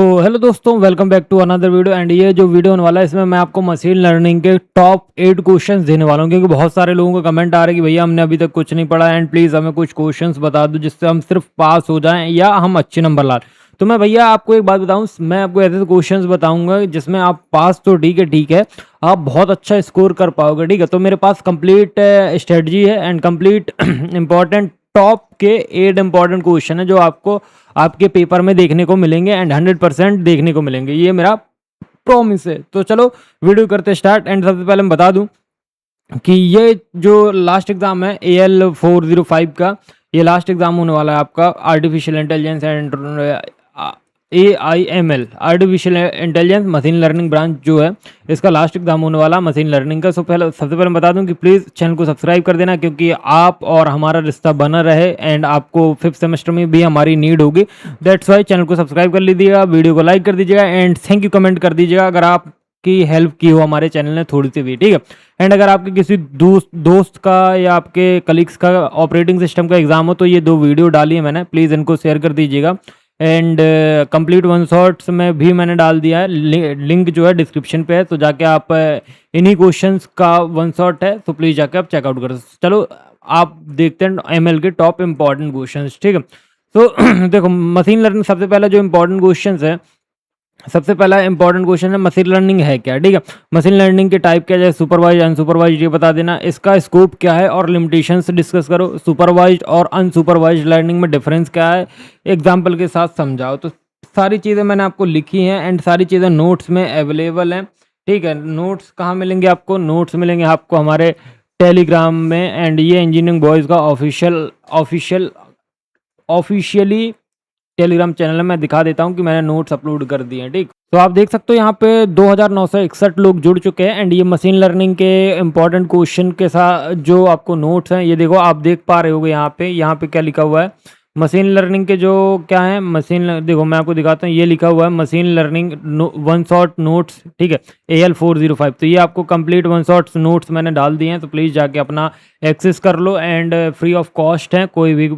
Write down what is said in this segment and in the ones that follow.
तो हेलो दोस्तों, welcome back to another video. And ये जो वीडियो होने वाला है इसमें मैं आपको मशीन लर्निंग के टॉप 8 क्वेश्चंस देने वाला हूँ, क्योंकि बहुत सारे लोगों का कमेंट आ रहा है कि भैया हमने अभी तक कुछ नहीं पढ़ा एंड प्लीज़ हमें कुछ क्वेश्चंस बता दो जिससे हम सिर्फ पास हो जाएं या हम अच्छे नंबर ला लें। तो मैं भैया आपको एक बात बताऊं, मैं आपको ऐसे क्वेश्चंस बताऊंगा जिसमें आप पास तो ठीक है, आप बहुत अच्छा स्कोर कर पाओगे। ठीक है, तो मेरे पास कंप्लीट स्ट्रेटजी है एंड कंप्लीट इंपॉर्टेंट टॉप के 8 इंपॉर्टेंट क्वेश्चन है जो आपको आपके पेपर में देखने को मिलेंगे एंड 100% देखने को मिलेंगे, ये मेरा प्रॉमिस है। तो चलो वीडियो करते स्टार्ट। एंड सबसे पहले मैं बता दूं कि ये जो लास्ट एग्जाम है AL405 का, ये लास्ट एग्जाम होने वाला है आपका artificial intelligence and AIML, artificial intelligence machine learning branch जो है, इसका लास्ट एग्जाम होने वाला मशीन लर्निंग का। सबसे पहले बता दूं कि प्लीज़ चैनल को सब्सक्राइब कर देना, क्योंकि आप और हमारा रिश्ता बना रहे एंड आपको 5th सेमेस्टर में भी हमारी नीड होगी। दैट्स वाई चैनल को सब्सक्राइब कर लीजिएगा, वीडियो को लाइक कर दीजिएगा एंड थैंक यू कमेंट कर दीजिएगा अगर आप की हेल्प की हो हमारे चैनल ने थोड़ी सी भी। ठीक है, एंड अगर आपके किसी दोस्त का या आपके कलीग्स का ऑपरेटिंग सिस्टम का एग्जाम हो तो ये 2 वीडियो डाली है मैंने, प्लीज़ इनको शेयर कर दीजिएगा। एंड कंप्लीट वन शॉट्स में भी मैंने डाल दिया है, लिंक जो है डिस्क्रिप्शन पे है, तो जाके आप इन्हीं क्वेश्चंस का वन शॉट है, तो प्लीज़ जाके आप चेकआउट कर। चलो आप देखते हैं ML के टॉप इंपॉर्टेंट क्वेश्चंस। ठीक है, तो देखो मशीन लर्निंग सबसे पहला जो इंपॉर्टेंट क्वेश्चंस है, सबसे पहला इंपॉर्टेंट क्वेश्चन है मशीन लर्निंग है क्या। ठीक है, मशीन लर्निंग के टाइप क्या है, सुपरवाइज अनसुपरवाइज ये बता देना, इसका स्कोप क्या है और लिमिटेशंस डिस्कस करो, सुपरवाइज और अनसुपरवाइज लर्निंग में डिफरेंस क्या है एग्जाम्पल के साथ समझाओ। तो सारी चीज़ें मैंने आपको लिखी हैं एंड सारी चीज़ें नोट्स में अवेलेबल हैं। ठीक है, नोट्स कहाँ मिलेंगे आपको, नोट्स मिलेंगे आपको हमारे टेलीग्राम में। एंड ये इंजीनियरिंग बॉयज़ का ऑफिशियली टेलीग्राम चैनल में मैं दिखा देता हूं कि मैंने नोट्स अपलोड कर दिए हैं। ठीक, तो आप देख सकते हो यहाँ पे 2961 लोग जुड़ चुके हैं एंड ये मशीन लर्निंग के इंपॉर्टेंट क्वेश्चन के साथ जो आपको नोट्स हैं, ये देखो आप देख पा रहे होगे यहाँ पे क्या लिखा हुआ है मशीन लर्निंग के जो क्या है देखो मैं आपको दिखाता हूँ, ये लिखा हुआ है machine learning one shot notes. ठीक है, AL405, तो ये आपको कंप्लीट वन शॉट नोट्स मैंने डाल दिए हैं, तो प्लीज़ जाके अपना एक्सेस कर लो एंड फ्री ऑफ कॉस्ट है, कोई भी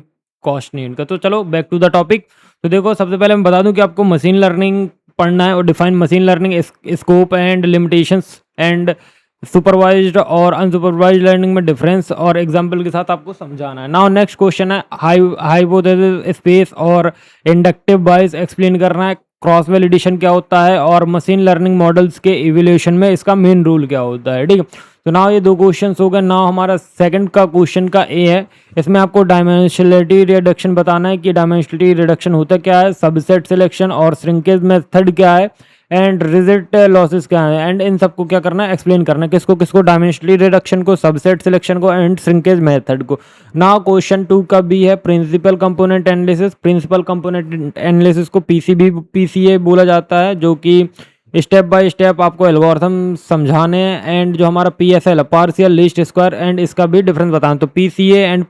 कॉस्ट नहीं इनका। तो चलो बैक टू द टॉपिक। तो देखो सबसे पहले मैं बता दूं कि आपको मशीन लर्निंग पढ़ना है और define machine learning scope and limitations and supervised और अनसुपरवाइज्ड लर्निंग में डिफरेंस और एग्जांपल के साथ आपको समझाना है। नाउ नेक्स्ट क्वेश्चन है हाइपोथेसिस स्पेस और इंडक्टिव बायस एक्सप्लेन करना है, क्रॉस वैलिडेशन क्या होता है और मशीन लर्निंग मॉडल्स के इवोल्यूशन में इसका मेन रोल क्या होता है। ठीक है, तो नाउ ये 2 क्वेश्चंस हो गए। नाउ हमारा सेकंड का क्वेश्चन का ए है, इसमें आपको डायमेंशनलिटी रिडक्शन बताना है कि डायमेंशनलिटी रिडक्शन होता क्या है, सबसेट सिलेक्शन और श्रिंकेज मेथड क्या है एंड रिजल्ट लॉसेस क्या है, एंड इन सबको क्या करना है एक्सप्लेन करना है, किसको किसको, डायमेंशनलिटी रिडक्शन को, सबसेट सिलेक्शन को एंड श्रिंकेज मेथड को। नाउ क्वेश्चन 2 का भी है principal component analysis. Principal component analysis को PCA बोला जाता है, जो कि स्टेप बाय स्टेप आपको एल्गोरिथम समझाने हैं। एंड जो हमारा PSL है पार्शियल लीस्ट स्क्वायर, एंड इसका भी डिफरेंस बताना, तो PCA एंड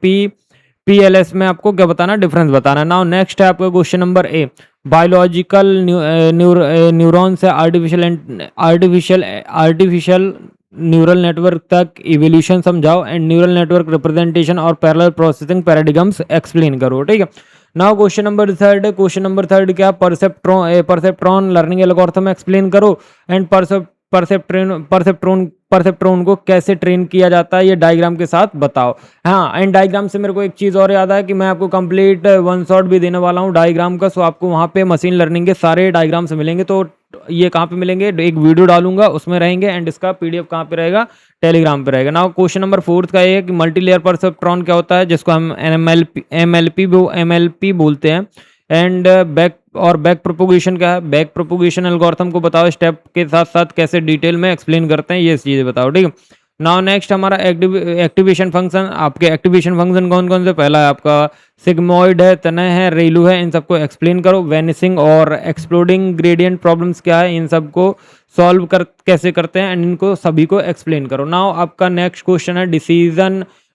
PLS में आपको क्या बताना, डिफरेंस बताना है। नाउ नेक्स्ट है आपका question number A, biological neuron से आर्टिफिशियल न्यूरल नेटवर्क तक इवोल्यूशन समझाओ एंड न्यूरल नेटवर्क रिप्रेजेंटेशन और पैरेलल प्रोसेसिंग पैराडिगम्स एक्सप्लेन करो। ठीक है, नाउ क्वेश्चन नंबर थर्ड क्या, परसेप्ट्रॉन लर्निंग एल्गोरिथम एक्सप्लेन करो एंड परसेप्ट्रॉन को कैसे ट्रेन किया जाता है ये डायग्राम के साथ बताओ। हाँ, एंड डायग्राम से मेरे को एक चीज़ और याद है कि मैं आपको कंप्लीट वन शॉट भी देने वाला हूँ डायग्राम का, सो आपको वहाँ पे मशीन लर्निंग के सारे डायग्राम्स मिलेंगे। तो ये कहाँ पे मिलेंगे, एक वीडियो डालूंगा उसमें रहेंगे एंड इसका PDF कहाँ पे रहेगा, टेलीग्राम पे रहेगा। नाउ क्वेश्चन नंबर 4 का ये है कि मल्टी लेयर परसेप्ट्रॉन क्या होता है, जिसको हम MLP बोलते हैं। एंड बैक प्रोपोगेशन क्या है, बैक प्रोपोगेशन एल्गोरिथम को बताओ, स्टेप के साथ साथ कैसे डिटेल में एक्सप्लेन करते हैं ये चीज़ें बताओ। ठीक है, नाउ नेक्स्ट हमारा एक्टिवेशन फंक्शन। आपके एक्टिवेशन फंक्शन कौन कौन से, पहला है आपका सिग्मोइड है, तनय है, रेलू है, इन सबको एक्सप्लेन करो। वेनिसिंग और एक्सप्लोडिंग ग्रेडियंट प्रॉब्लम्स क्या है, इन सबको सॉल्व कैसे करते हैं एंड इनको सभी को एक्सप्लेन करो। नाउ आपका नेक्स्ट क्वेश्चन है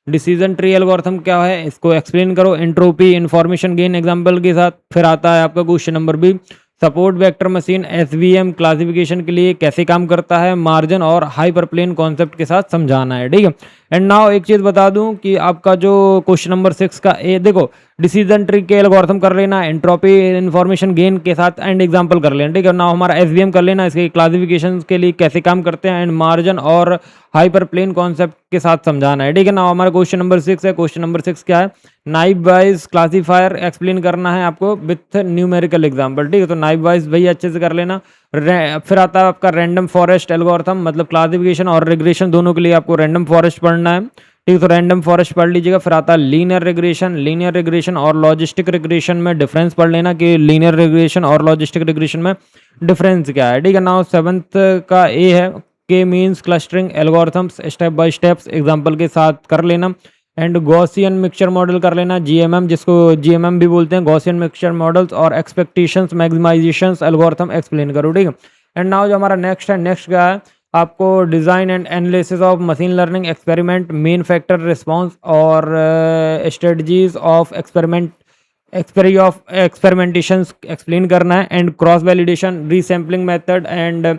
डिसीजन ट्री एल्गोरिथम क्या है, इसको एक्सप्लेन करो। एंट्रोपी इंफॉर्मेशन गेन एग्जांपल के साथ। फिर आता है आपका question number B, support vector machine SVM classification के लिए कैसे काम करता है, मार्जिन और हाइपरप्लेन कॉन्सेप्ट के साथ समझाना है। ठीक है, एंड नाउ एक चीज़ बता दूं कि आपका जो क्वेश्चन नंबर 6 का ए देखो, डिसीजन ट्री के एल्गोरिथम कर लेना, एंट्रोपी इन्फॉर्मेशन गेन के साथ एंड एग्जांपल कर लेना, ठीक है। नाउ हमारा एसवीएम कर लेना, इसके क्लासिफिकेशन के लिए कैसे काम करते हैं, एंड मार्जिन और हाइपर प्लेन कॉन्सेप्ट के साथ समझाना है, ठीक है। नाउ हमारा क्वेश्चन नंबर 6 है। क्वेश्चन नंबर 6 क्या है, नाइब वाइज क्लासीफायर एक्सप्लेन करना है आपको विथ न्यूमेरिकल एग्जांपल, ठीक है। तो नाइब वाइज वही अच्छे से कर लेना। फिर आता है आपका रैंडम फॉरेस्ट एल्गोरिथम, मतलब क्लासिफिकेशन और रिग्रेशन दोनों के लिए आपको रैंडम फॉरेस्ट पढ़ना है, ठीक है। तो रैंडम फॉरेस्ट पढ़ लीजिएगा। फिर आता है लीनियर रिग्रेशन। लीनियर रिग्रेशन और लॉजिस्टिक रिग्रेशन में डिफरेंस पढ़ लेना कि लीनियर रिग्रेशन और लॉजिस्टिक रिग्रेशन में डिफरेंस क्या है, ठीक है। नाउ 7th का ए है, के means clustering algorithms step by steps example के साथ कर लेना। एंड गॉसियन मिक्सचर मॉडल कर लेना, जीएमएम, जिसको जीएमएम भी बोलते हैं, गॉसियन मिक्सचर मॉडल्स और एक्सपेक्टेशंस मैक्सिमाइजेशंस एल्गोरिथम एक्सप्लेन करो, ठीक है। एंड नाउ जो हमारा नेक्स्ट है, नेक्स्ट क्या है आपको, design and analysis of machine learning experiment, main factor response और स्ट्रेटजीज ऑफ एक्सपेरिमेंटेशंस एक्सप्लेन करना है। And cross validation, resampling method and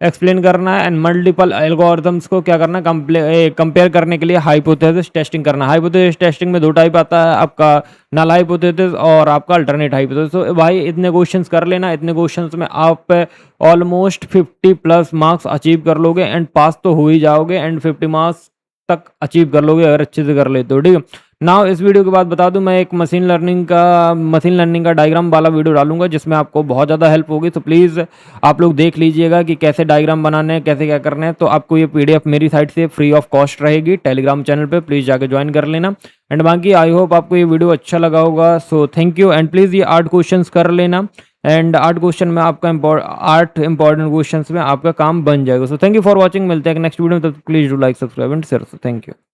explain करना है। एंड मल्टीपल एल्गोरिथम्स को क्या करना, कंपेयर करने के लिए हाइपोथेसिस टेस्टिंग करना। हाइपोथेसिस टेस्टिंग में 2 टाइप आता है आपका, नल हाइपोथेसिस और आपका अल्टरनेट हाइपोथेसिस। तो भाई इतने क्वेश्चंस कर लेना, इतने क्वेश्चंस में आप ऑलमोस्ट 50+ मार्क्स अचीव कर लोगे एंड पास तो हो ही जाओगे, एंड 50 मार्क्स तक अचीव कर लोगे अगर अच्छे से कर लेते हो, ठीक है। नाउ इस वीडियो के बाद बता दूं, मैं एक मशीन लर्निंग का डायग्राम वाला वीडियो डालूंगा जिसमें आपको बहुत ज़्यादा हेल्प होगी। तो प्लीज़ आप लोग देख लीजिएगा कि कैसे डायग्राम बनाने हैं, कैसे क्या करना है। तो आपको ये पीडीएफ मेरी साइड से फ्री ऑफ कॉस्ट रहेगी टेलीग्राम चैनल पे, प्लीज़ जाके ज्वाइन कर लेना। एंड बाकी आई होप आपको ये वीडियो अच्छा लगा होगा। So thank you, and please ये 8 क्वेश्चन कर लेना, एंड 8 क्वेश्चन में आपका 8 इंपॉर्टेंट क्वेश्चन में आपका काम बन जाएगा। So thank you for watching, मिलते हैं नेक्स्ट वीडियो में, तब please do like, subscribe and share. So thank you.